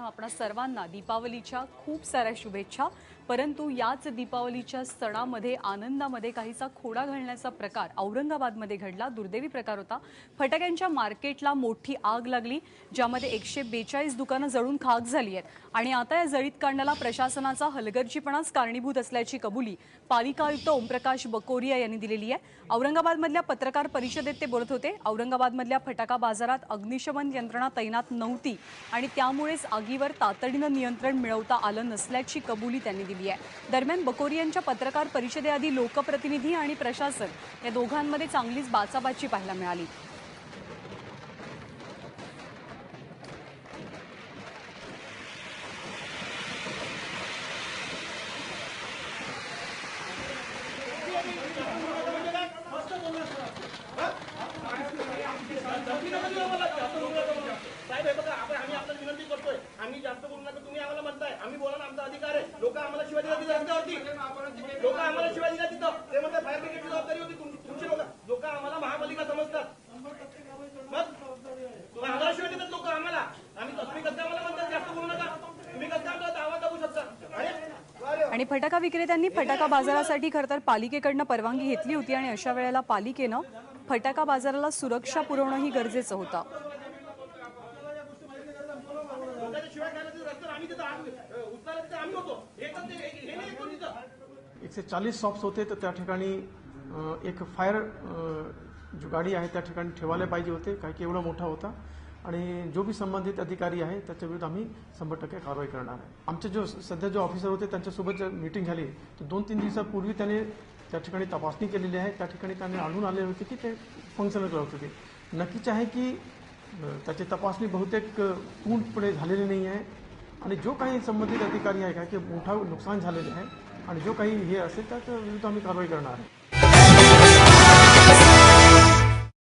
प्रथम आपणा सर्वांना दीपावलीच्या खूप साऱ्या शुभेच्छा। परंतु याच दीपावलीच्या सणामध्ये आनंदामध्ये काहीसा खोडा घालण्याचा प्रकार औरंगाबादमध्ये घडला। दुर्दैवी प्रकार होता। फटाक्यांच्या मार्केटला मोठी आग लागली, ज्यामध्ये 142 दुकानं जळून खाक झाली आहेत आणि आता या जळीत कांडाला प्रशासनाचा हलगर्जीपणाच कारणीभूत असल्याची कबुली पालिका आयुक्त ओमप्रकाश बकोरिया यांनी दिलेली आहे। औरंगाबादमधल्या पत्रकार परिषदेत ते बोलत होते। औरंगाबादमधल्या फटाका बाजारात अग्निशमन यंत्रणा तैनात नव्हती आणि त्यामुळेच आगीवर तातडीनं नियंत्रण मिळवता आलं नसल्याची कबुली त्यांनी दिली आहे। दरम्यान बकोरियांच्या पत्रकार परिषदेआधी लोकप्रतिनिधी आणि प्रशासन या दोघांमध्ये चांगलीच बाचाबाची पाहायला मिळाली। साहेब हे बघा आम्ही आपल्याला विनंती करतोय, आम्ही जास्त बोलू नका, तुम्ही आम्हाला म्हणताय, आम्ही बोला ना, आमचा अधिकार आहे। लोक आम्हाला शिवाय दिला तिथं रस्त्यावरती, लोक आम्हाला शिवाय दिला तिथं, ते म्हणते फायर ब्रिगेडची जबाबदारी होती तुमची। लोक आम्हाला महापालिका समजतात, मग आम्हाला शिवाय देतात लोक आम्हाला। तुम्ही कसं आम्हाला म्हणतात जास्त बोलू नका, तुम्ही कसं आमचा दावा दाबू शकता। आणि फटाका विक्रेत्यांनी फटाका बाजारासाठी खरतर पालिकेकडनं परवानगी घेतली होती आणि अशा वेळेला पालिकेनं फटाका बाजाराला सुरक्षा पुरवणंही गरजेचं होतं। 140 शॉप्स होते, तर त्या ठिकाणी एक फायर जो गाडी आहे त्या ठिकाणी ठेवायला पाहिजे होते, काय की एवढा मोठा होता आणि जो भी संबंधित अधिकारी आहे त्याच्या विरुद्ध आम्ही 100% कारवाई करणार आहे। आमचे सध्या जो ऑफिसर होते त्यांच्यासोबत मीटिंग झाली, तर 2-3 दिवसापूर्वी त्याने त्या ठिकाणी तपासणी केलेली आहे। त्या ठिकाणी त्यांनी आढळून आले होते की ते फंक्शनल करत होते। नक्कीच आहे की त्याची तपासणी बहुतेक पूर्णपणे झालेली नाही आहे आणि जो काही संबंधित अधिकारी आहे काय की मोठा नुकसान झालेले आहे आणि जो काही हे असेल त्याच्या विरुद्ध आम्ही कारवाई करणार आहे।